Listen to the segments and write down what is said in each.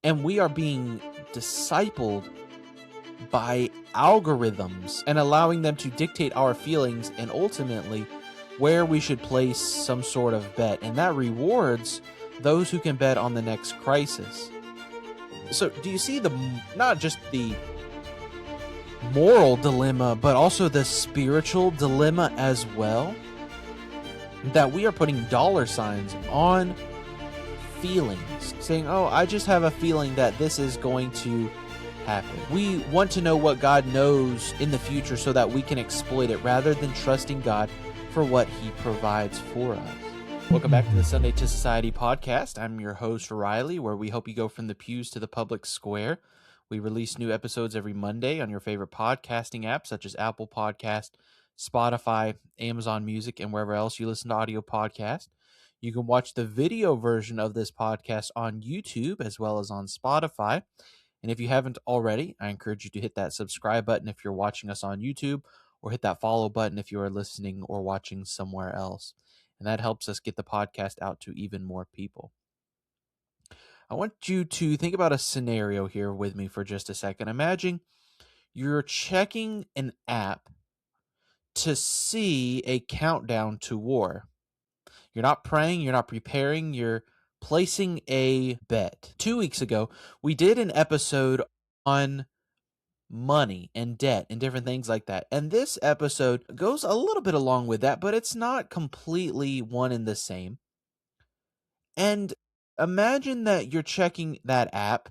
And we are being discipled by algorithms and allowing them to dictate our feelings and ultimately where we should place some sort of bet. And that rewards those who can bet on the next crisis. So do you see not just the moral dilemma, but also the spiritual dilemma as well? That we are putting dollar signs on feelings, saying, oh, I just have a feeling that this is going to happen. We want to know what God knows in the future so that we can exploit it rather than trusting God for what he provides for us. Welcome back to the Sunday to Society podcast. I'm your host, Riley, where we hope you go from the pews to the public square. We release new episodes every Monday on your favorite podcasting apps such as Apple Podcast, Spotify, Amazon Music, and wherever else you listen to audio podcasts. You can watch the video version of this podcast on YouTube as well as on Spotify. And if you haven't already, I encourage you to hit that subscribe button if you're watching us on YouTube, or hit that follow button if you are listening or watching somewhere else. And that helps us get the podcast out to even more people. I want you to think about a scenario here with me for just a second. Imagine you're checking an app to see a countdown to war. You're not praying, you're not preparing, you're placing a bet. 2 weeks ago, we did an episode on money and debt and different things like that. And this episode goes a little bit along with that, but it's not completely one and the same. And imagine that you're checking that app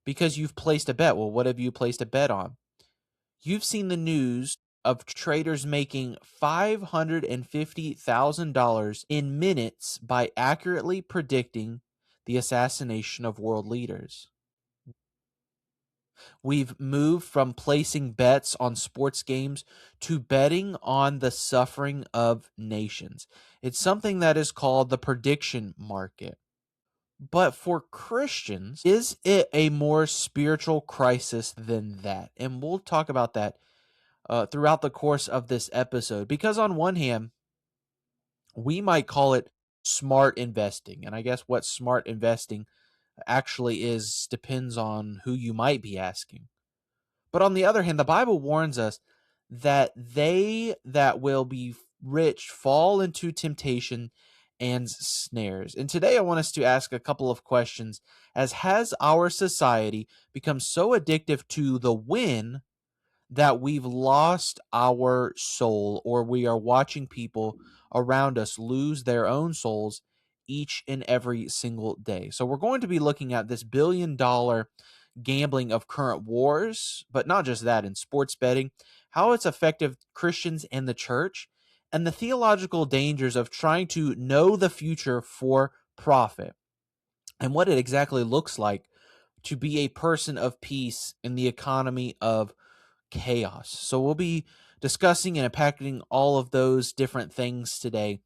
because you've placed a bet. Well, what have you placed a bet on? You've seen the news of traders making $550,000 in minutes by accurately predicting the assassination of world leaders. We've moved from placing bets on sports games to betting on the suffering of nations. It's something that is called the prediction market. But for Christians, is it a more spiritual crisis than that? And we'll talk about that throughout the course of this episode. Because on one hand, we might call it smart investing. And I guess what smart investing actually is depends on who you might be asking. But on the other hand, the Bible warns us that they that will be rich fall into temptation and snares. And today I want us to ask a couple of questions, as has our society become so addictive to the win that we've lost our soul, or we are watching people around us lose their own souls each and every single day. So we're going to be looking at this billion-dollar gambling of current wars, but not just that, in sports betting, how it's affected Christians and the church, and the theological dangers of trying to know the future for profit, and what it exactly looks like to be a person of peace in the economy of chaos. So we'll be discussing and unpacking all of those different things today.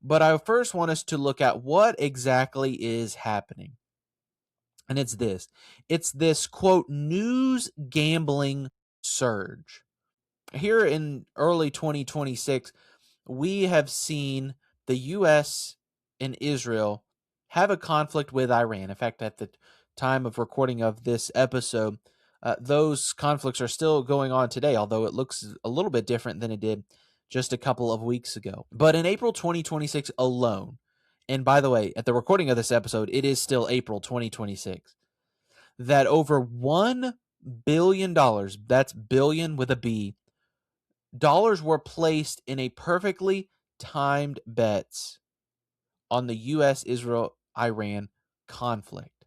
But I first want us to look at what exactly is happening. And it's this quote, news gambling surge. Here in early 2026, we have seen the U.S. and Israel have a conflict with Iran. In fact, at the time of recording of this episode, those conflicts are still going on today, although it looks a little bit different than it did just a couple of weeks ago. But in April 2026 alone, and by the way, at the recording of this episode, it is still April 2026, that over $1 billion, that's billion with a B, dollars were placed in a perfectly timed bets on the U.S.-Israel-Iran conflict.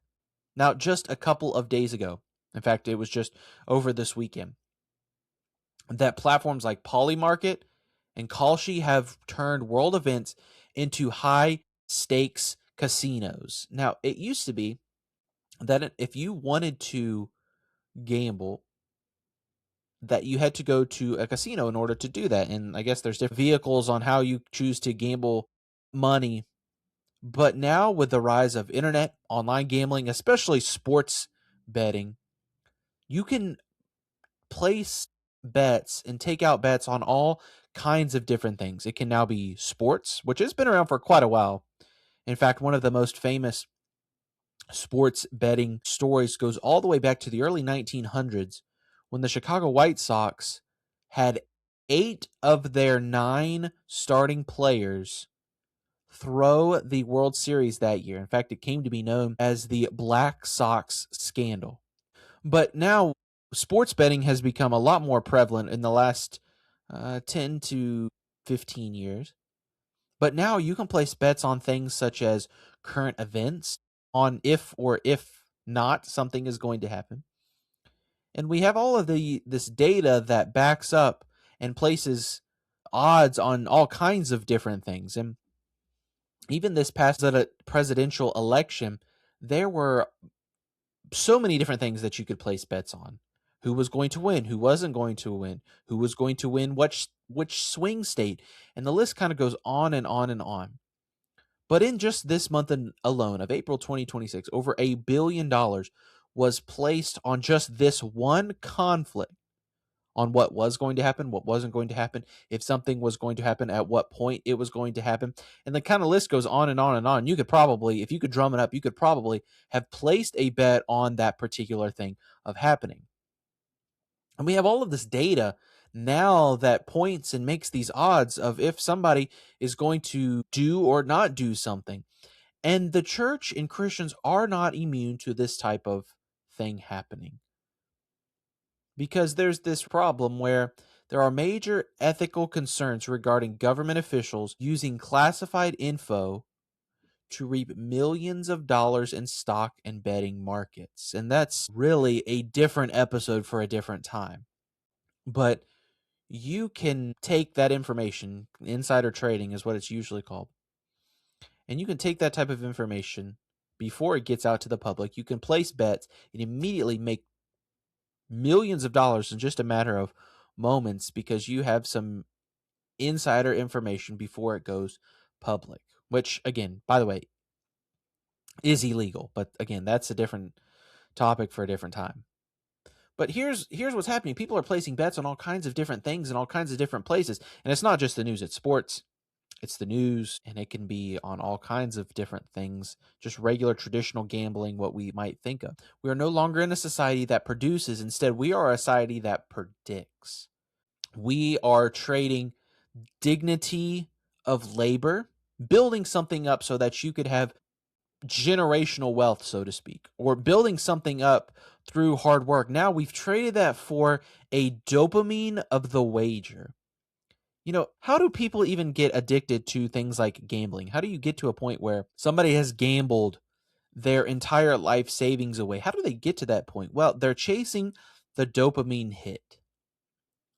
Now, just a couple of days ago, in fact, it was just over this weekend, that platforms like Polymarket and Kalshi have turned world events into high-stakes casinos. Now, it used to be that if you wanted to gamble, that you had to go to a casino in order to do that. And I guess there's different vehicles on how you choose to gamble money. But now with the rise of internet, online gambling, especially sports betting, you can place bets and take out bets on all kinds of different things. It can now be sports, which has been around for quite a while. In fact, one of the most famous sports betting stories goes all the way back to the early 1900s when the Chicago White Sox had 8 of their 9 starting players throw the World Series that year. In fact, it came to be known as the Black Sox scandal. But now sports betting has become a lot more prevalent in the last 10 to 15 years. But now you can place bets on things such as current events, on if or if not something is going to happen. And we have all of this data that backs up and places odds on all kinds of different things. And even this past presidential election, there were so many different things that you could place bets on. Who was going to win, who wasn't going to win, who was going to win which swing state, and the list kind of goes on and on and on. But in just this month alone of April 2026, over $1 billion was placed on just this one conflict, on what was going to happen, what wasn't going to happen, if something was going to happen, at what point it was going to happen. And the kind of list goes on and on and on. You could probably, if you could drum it up, you could probably have placed a bet on that particular thing of happening. And we have all of this data now that points and makes these odds of if somebody is going to do or not do something. And the church and Christians are not immune to this type of thing happening. Because there's this problem where there are major ethical concerns regarding government officials using classified info to reap millions of dollars in stock and betting markets. And that's really a different episode for a different time. But you can take that information, insider trading is what it's usually called, and you can take that type of information before it gets out to the public. You can place bets and immediately make millions of dollars in just a matter of moments because you have some insider information before it goes public, which, again, by the way, is illegal. But again, that's a different topic for a different time. But here's what's happening. People are placing bets on all kinds of different things in all kinds of different places. And it's not just the news, it's sports, it's the news, and it can be on all kinds of different things, just regular traditional gambling, what we might think of. We are no longer in a society that produces. Instead, we are a society that predicts. We are trading dignity of labor, building something up so that you could have generational wealth, so to speak, or building something up through hard work. Now we've traded that for a dopamine of the wager. You know, how do people even get addicted to things like gambling? How do you get to a point where somebody has gambled their entire life savings away? How do they get to that point? Well, they're chasing the dopamine hit.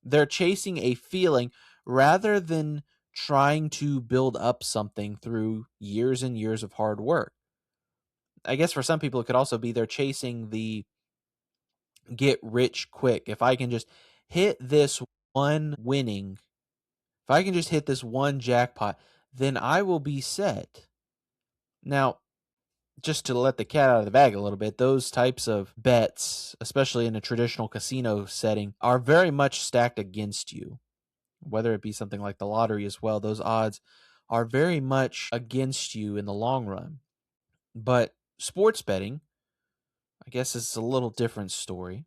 They're chasing a feeling rather than trying to build up something through years and years of hard work. I guess for some people, it could also be they're chasing the get rich quick. If I can just hit this one winning, if I can just hit this one jackpot, then I will be set. Now, just to let the cat out of the bag a little bit, those types of bets, especially in a traditional casino setting, are very much stacked against you. Whether it be something like the lottery as well, those odds are very much against you in the long run. But sports betting, I guess, is a little different story.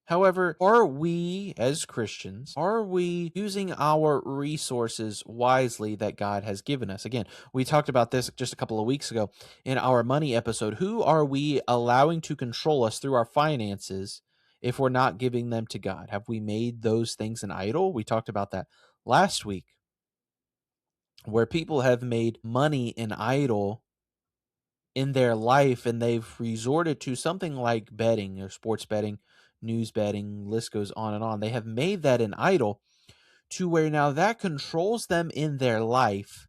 However, are we as Christians, are we using our resources wisely that God has given us? Again, we talked about this just a couple of weeks ago in our money episode. Who are we allowing to control us through our finances if we're not giving them to God? Have we made those things an idol? We talked about that last week, where people have made money an idol in their life and they've resorted to something like betting or sports betting, news betting, list goes on and on. They have made that an idol to where now that controls them in their life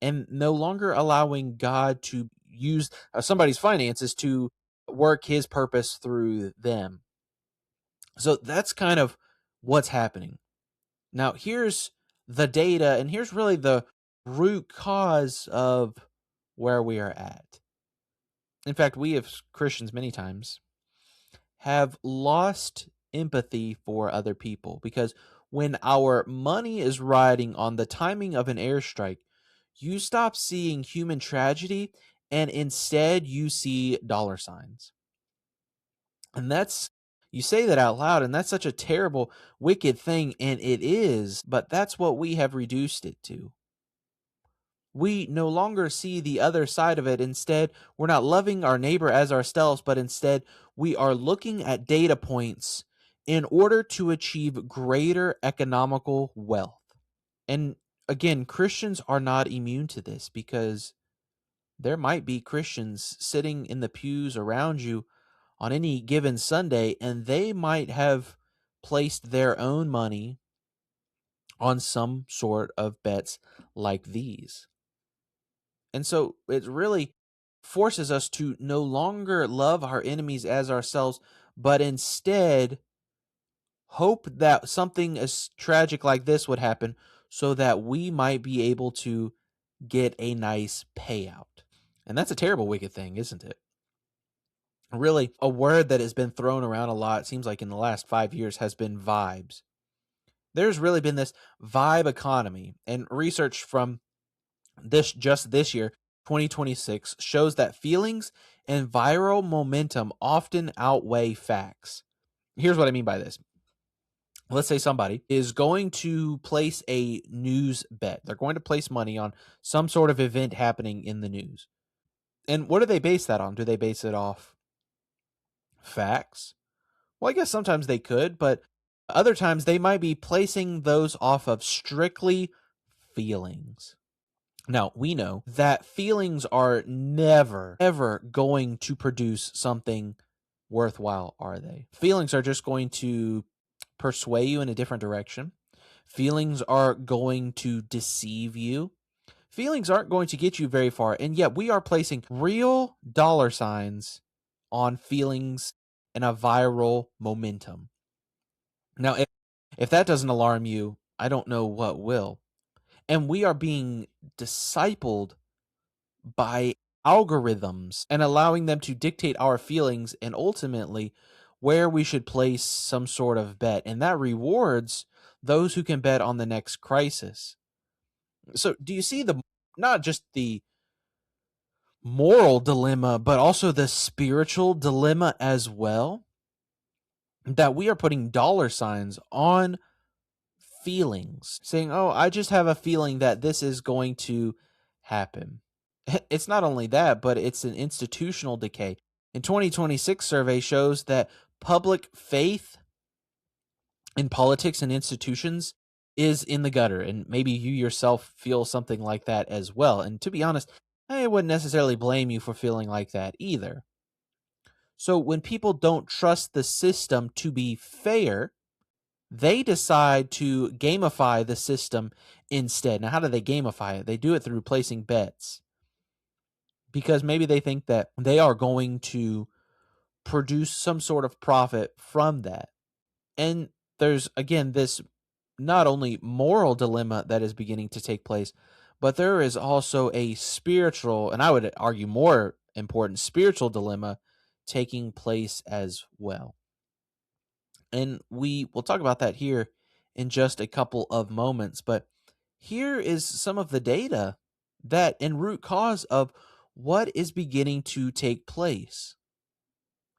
and no longer allowing God to use somebody's finances to work his purpose through them. So that's kind of what's happening. Now, here's the data, and here's really the root cause of where we are at. In fact, we as Christians many times have lost empathy for other people because when our money is riding on the timing of an airstrike, you stop seeing human tragedy and instead you see dollar signs. And you say that out loud, and that's such a terrible, wicked thing, and it is, but that's what we have reduced it to. We no longer see the other side of it. Instead, we're not loving our neighbor as ourselves, but instead, we are looking at data points in order to achieve greater economical wealth. And again, Christians are not immune to this, because there might be Christians sitting in the pews around you on any given Sunday, and they might have placed their own money on some sort of bets like these. And so it really forces us to no longer love our enemies as ourselves, but instead hope that something as tragic like this would happen so that we might be able to get a nice payout. And that's a terrible, wicked thing, isn't it? Really, a word that has been thrown around a lot, it seems like in the last 5 years, has been vibes. There's really been this vibe economy, and research from this year, 2026, shows that feelings and viral momentum often outweigh facts. Here's what I mean by this. Let's say somebody is going to place a news bet. They're going to place money on some sort of event happening in the news. And what do they base that on? Do they base it off facts? Well, I guess sometimes they could, but other times they might be placing those off of strictly feelings. Now, we know that feelings are never, ever going to produce something worthwhile, are they? Feelings are just going to persuade you in a different direction. Feelings are going to deceive you. Feelings aren't going to get you very far, and yet we are placing real dollar signs on feelings and a viral momentum. Now, if that doesn't alarm you, I don't know what will. And we are being discipled by algorithms and allowing them to dictate our feelings and ultimately where we should place some sort of bet. And that rewards those who can bet on the next crisis. So, do you see not just the moral dilemma, but also the spiritual dilemma as well? That we are putting dollar signs on feelings, saying, "Oh, I just have a feeling that this is going to happen." It's not only that, but it's an institutional decay. In 2026 survey shows that public faith in politics and institutions is in the gutter, and maybe you yourself feel something like that as well. And to be honest, I wouldn't necessarily blame you for feeling like that either. So when people don't trust the system to be fair, they decide to gamify the system instead. Now, how do they gamify it? They do it through placing bets, because maybe they think that they are going to produce some sort of profit from that. And there's, again, this not only moral dilemma that is beginning to take place, but there is also a spiritual, and I would argue more important, spiritual dilemma taking place as well. And we will talk about that here in just a couple of moments. But here is some of the data that and root cause of what is beginning to take place.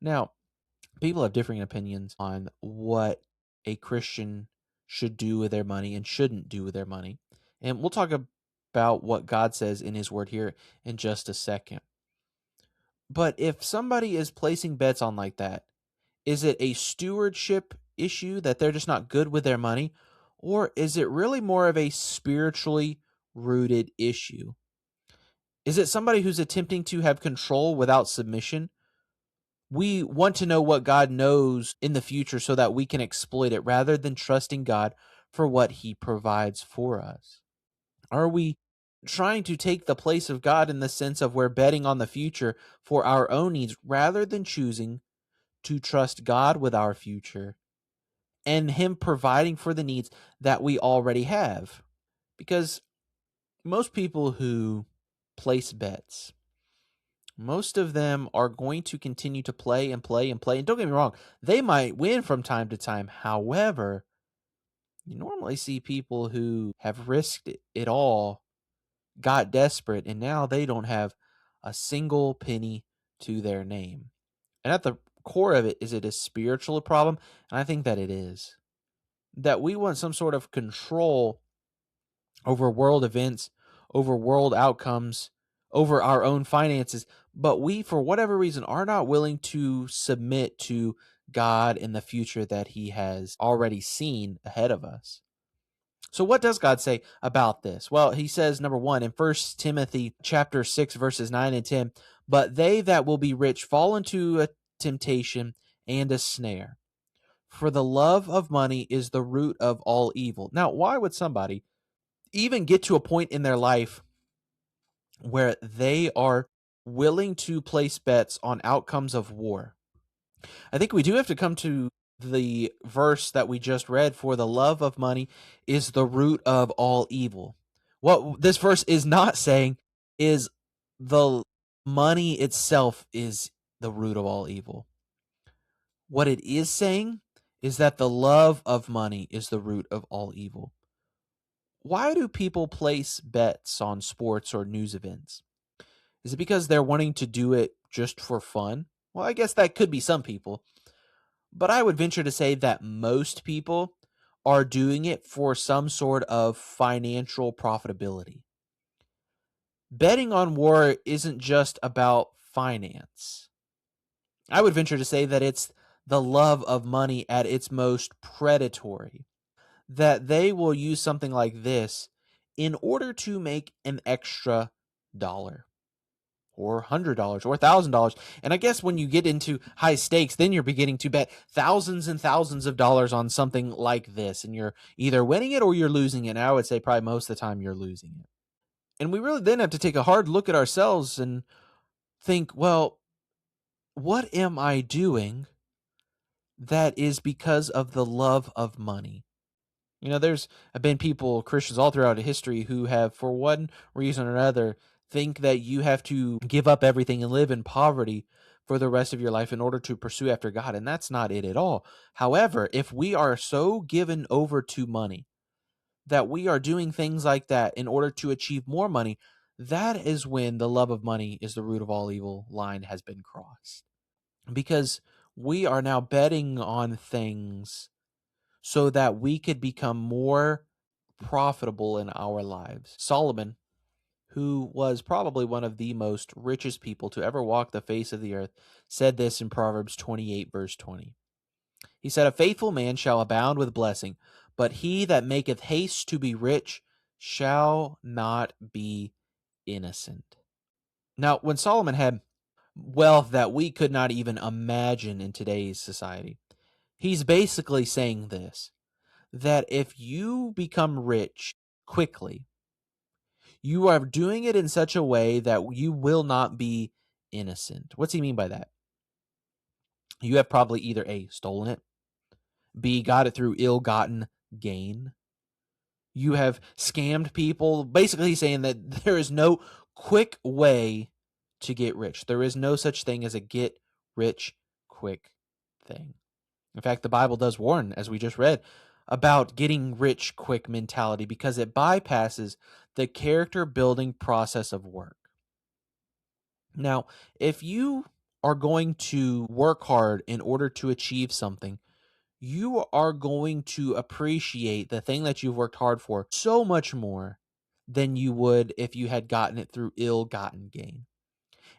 Now, people have differing opinions on what a Christian should do with their money and shouldn't do with their money. And we'll talk about what God says in his word here in just a second. But if somebody is placing bets on like that, is it a stewardship issue that they're just not good with their money? Or is it really more of a spiritually rooted issue? Is it somebody who's attempting to have control without submission? We want to know what God knows in the future so that we can exploit it rather than trusting God for what he provides for us. Are we trying to take the place of God in the sense of we're betting on the future for our own needs rather than choosing to trust God with our future and him providing for the needs that we already have? Because most people who place bets, most of them are going to continue to play and play and play. And don't get me wrong, they might win from time to time. However, you normally see people who have risked it all, got desperate, and now they don't have a single penny to their name. And at the core of it, is it a spiritual problem? And I think that it is. That we want some sort of control over world events, over world outcomes, over our own finances, but we, for whatever reason, are not willing to submit to God in the future that He has already seen ahead of us. So what does God say about this? Well, he says, number one, in 1 Timothy chapter 6, verses 9 and 10, but they that will be rich fall into a temptation and a snare. For the love of money is the root of all evil. Now, why would somebody even get to a point in their life where they are willing to place bets on outcomes of war? I think we do have to come to the verse that we just read, for the love of money is the root of all evil. What this verse is not saying is the money itself is the root of all evil. What it is saying is that the love of money is the root of all evil. Why do people place bets on sports or news events? Is it because they're wanting to do it just for fun? Well, I guess that could be some people. But I would venture to say that most people are doing it for some sort of financial profitability. Betting on war isn't just about finance. I would venture to say that it's the love of money at its most predatory. That they will use something like this in order to make an extra dollar, or $100 or $1,000. And I guess when you get into high stakes, then you're beginning to bet thousands and thousands of dollars on something like this. And you're either winning it or you're losing it. And I would say probably most of the time you're losing it. And we really then have to take a hard look at ourselves and think, well, what am I doing that is because of the love of money? You know, there's been people, Christians all throughout history, who have, for one reason or another, think that you have to give up everything and live in poverty for the rest of your life in order to pursue after God. And that's not it at all. However, if we are so given over to money that we are doing things like that in order to achieve more money, that is when the love of money is the root of all evil line has been crossed. Because we are now betting on things so that we could become more profitable in our lives. Solomon, who was probably one of the most richest people to ever walk the face of the earth, said this in Proverbs 28, verse 20. He said, a faithful man shall abound with blessing, but he that maketh haste to be rich shall not be innocent. Now, when Solomon had wealth that we could not even imagine in today's society, he's basically saying this, that if you become rich quickly, you are doing it in such a way that you will not be innocent. What's he mean by that? You have probably either A, stolen it, B, got it through ill-gotten gain. You have scammed people. Basically saying that there is no quick way to get rich. There is no such thing as a get rich quick thing. In fact, the Bible does warn, as we just read, about getting rich quick mentality because it bypasses the character building process of work. Now, if you are going to work hard in order to achieve something, you are going to appreciate the thing that you've worked hard for so much more than you would if you had gotten it through ill-gotten gain.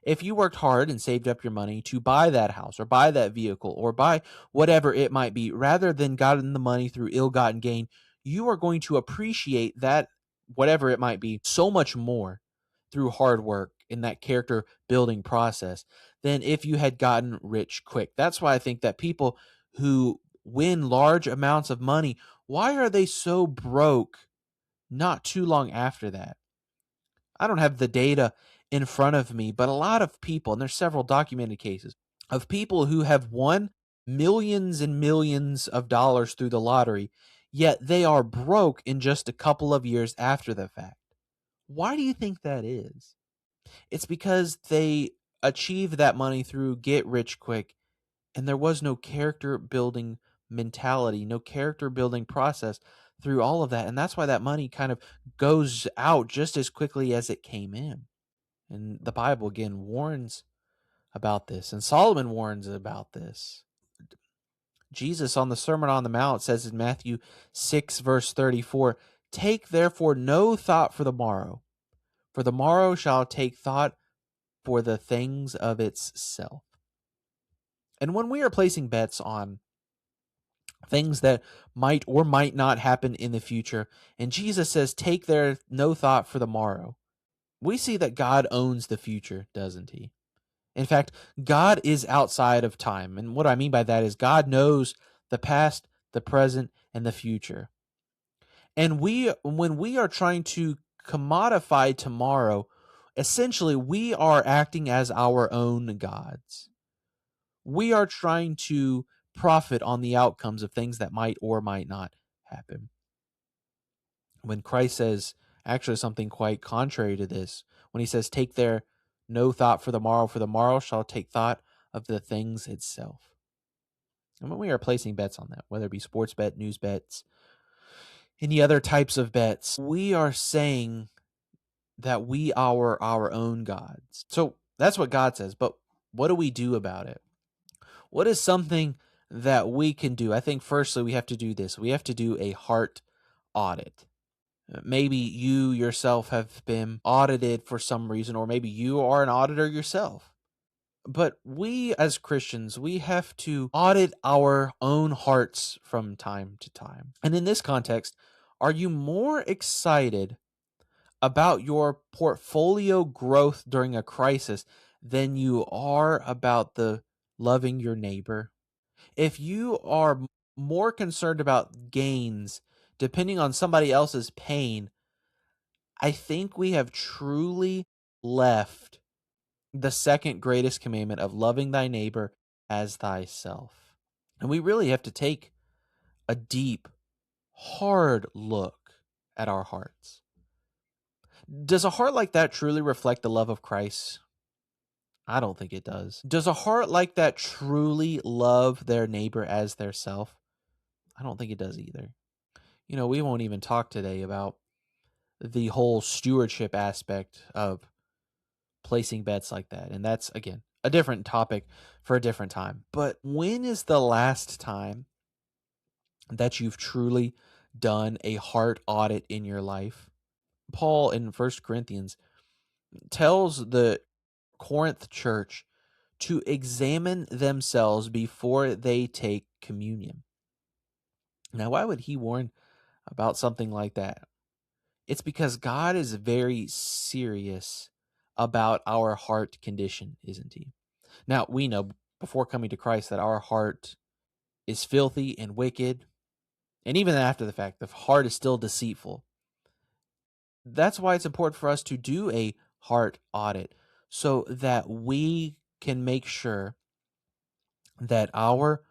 If you worked hard and saved up your money to buy that house or buy that vehicle or buy whatever it might be, rather than gotten the money through ill-gotten gain, you are going to appreciate that, whatever it might be, so much more through hard work in that character building process than if you had gotten rich quick. That's why I think that people who win large amounts of money, why are they so broke not too long after that? I don't have the data in front of me, but a lot of people, and there's several documented cases of people who have won millions and millions of dollars through the lottery, yet they are broke in just a couple of years after the fact. Why do you think that is? It's because they achieved that money through get rich quick, and there was no character building mentality, no character building process through all of that. And that's why that money kind of goes out just as quickly as it came in. And the Bible again warns about this, and Solomon warns about this. Jesus on the Sermon on the Mount says in Matthew 6, verse 34, "Take therefore no thought for the morrow shall take thought for the things of itself." And when we are placing bets on things that might or might not happen in the future, and Jesus says, "Take there no thought for the morrow," we see that God owns the future, doesn't he? In fact, God is outside of time. And what I mean by that is God knows the past, the present, and the future. And when we are trying to commodify tomorrow, essentially we are acting as our own gods. We are trying to profit on the outcomes of things that might or might not happen. When Christ says actually something quite contrary to this, when he says, "Take there no thought for the morrow shall take thought of the things itself." And when we are placing bets on that, whether it be sports bet, news bets, any other types of bets, we are saying that we are our own gods. So that's what God says. But what do we do about it? What is something that we can do? I think firstly we have to do this. We have to do a heart audit. Maybe you yourself have been audited for some reason, or maybe you are an auditor yourself. But we as Christians, we have to audit our own hearts from time to time. And in this context, are you more excited about your portfolio growth during a crisis than you are about the loving your neighbor? If you are more concerned about gains depending on somebody else's pain, I think we have truly left the second greatest commandment of loving thy neighbor as thyself. And we really have to take a deep, hard look at our hearts. Does a heart like that truly reflect the love of Christ? I don't think it does. Does a heart like that truly love their neighbor as their self? I don't think it does either. We won't even talk today about the whole stewardship aspect of placing bets like that. And that's, again, a different topic for a different time. But when is the last time that you've truly done a heart audit in your life? Paul in First Corinthians tells the Corinth church to examine themselves before they take communion. Now, why would he warn about something like that? It's because God is very serious about our heart condition, isn't he? Now, we know before coming to Christ that our heart is filthy and wicked. And even after the fact, the heart is still deceitful. That's why it's important for us to do a heart audit so that we can make sure that our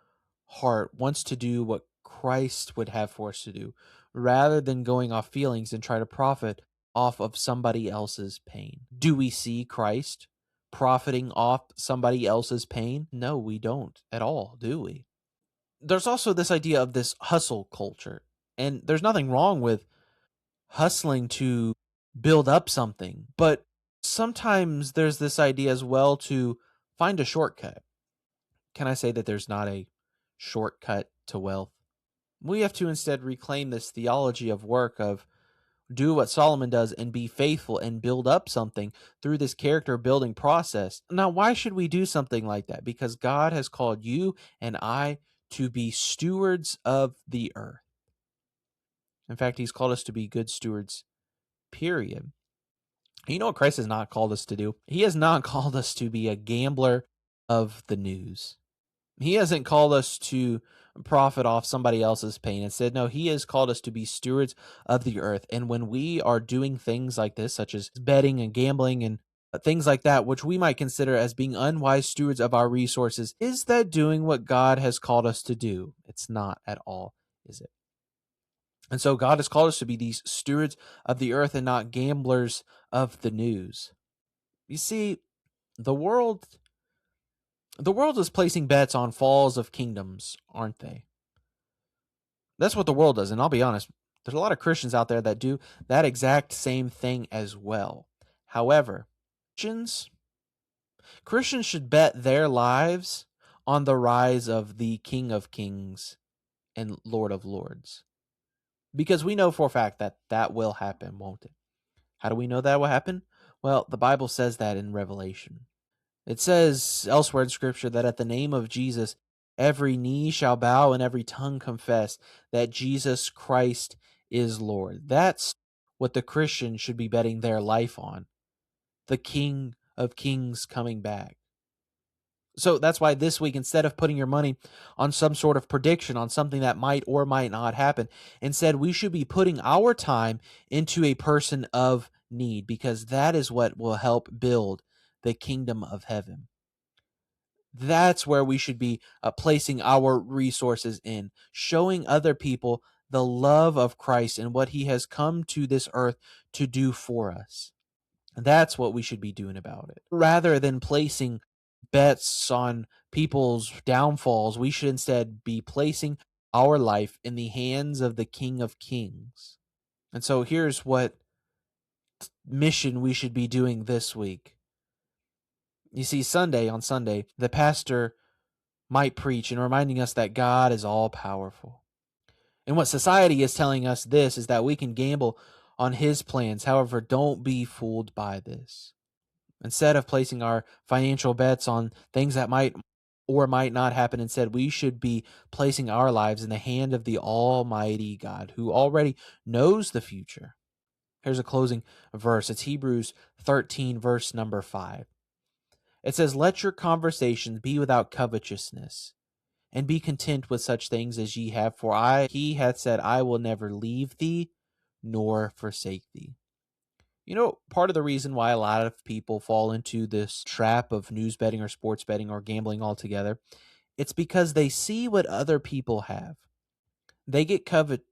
heart wants to do what Christ would have for us to do rather than going off feelings and try to profit off of somebody else's pain. Do we see Christ profiting off somebody else's pain? No, we don't at all, do we? There's also this idea of this hustle culture, and there's nothing wrong with hustling to build up something, but sometimes there's this idea as well to find a shortcut. Can I say that there's not a shortcut to wealth? We have to instead reclaim this theology of work of do what Solomon does and be faithful and build up something through this character building process. Now, why should we do something like that? Because God has called you and I to be stewards of the earth. In fact, he's called us to be good stewards, period. You know what Christ has not called us to do? He has not called us to be a gambler of the news. He hasn't called us to profit off somebody else's pain. Instead, no, he has called us to be stewards of the earth. And when we are doing things like this, such as betting and gambling and things like that, which we might consider as being unwise stewards of our resources, is that doing what God has called us to do? It's not at all, is it? And so God has called us to be these stewards of the earth and not gamblers of the news. You see, the world is placing bets on falls of kingdoms, aren't they? That's what the world does. And I'll be honest, there's a lot of Christians out there that do that exact same thing as well. However, Christians should bet their lives on the rise of the King of Kings and Lord of Lords. Because we know for a fact that that will happen, won't it? How do we know that will happen? Well, the Bible says that in Revelation. It says elsewhere in Scripture that at the name of Jesus, every knee shall bow and every tongue confess that Jesus Christ is Lord. That's what the Christian should be betting their life on. The King of Kings coming back. So that's why this week, instead of putting your money on some sort of prediction on something that might or might not happen, instead we should be putting our time into a person of need, because that is what will help build the kingdom of heaven. That's where we should be placing our resources in, showing other people the love of Christ and what he has come to this earth to do for us. That's what we should be doing about it. Rather than placing bets on people's downfalls, we should instead be placing our life in the hands of the King of Kings. And so here's what mission we should be doing this week. You see, on Sunday, the pastor might preach and reminding us that God is all powerful. And what society is telling us this is that we can gamble on his plans. However, don't be fooled by this. Instead of placing our financial bets on things that might or might not happen, instead, we should be placing our lives in the hand of the Almighty God, who already knows the future. Here's a closing verse. It's Hebrews 13, verse number 5. It says, "Let your conversations be without covetousness, and be content with such things as ye have. For he hath said, I will never leave thee nor forsake thee." You know, part of the reason why a lot of people fall into this trap of news betting or sports betting or gambling altogether, it's because they see what other people have. They get covet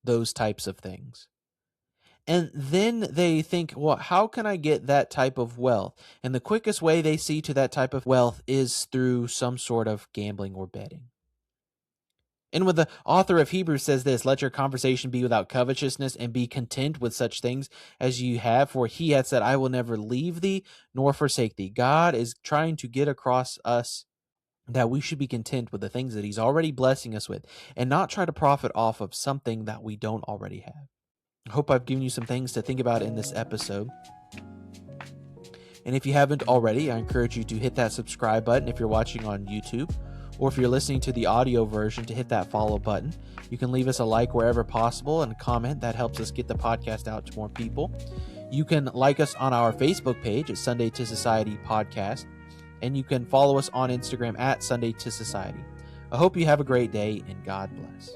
those types of things. And then they think, well, how can I get that type of wealth? And the quickest way they see to that type of wealth is through some sort of gambling or betting. And when the author of Hebrews says this, "Let your conversation be without covetousness, and be content with such things as you have, for he hath said, I will never leave thee nor forsake thee." God is trying to get across us that we should be content with the things that he's already blessing us with, and not try to profit off of something that we don't already have. I hope I've given you some things to think about in this episode. And if you haven't already, I encourage you to hit that subscribe button if you're watching on YouTube, or if you're listening to the audio version, to hit that follow button. You can leave us a like wherever possible and a comment. That helps us get the podcast out to more people. You can like us on our Facebook page at Sunday to Society Podcast, and you can follow us on Instagram at Sunday to Society. I hope you have a great day, and God bless.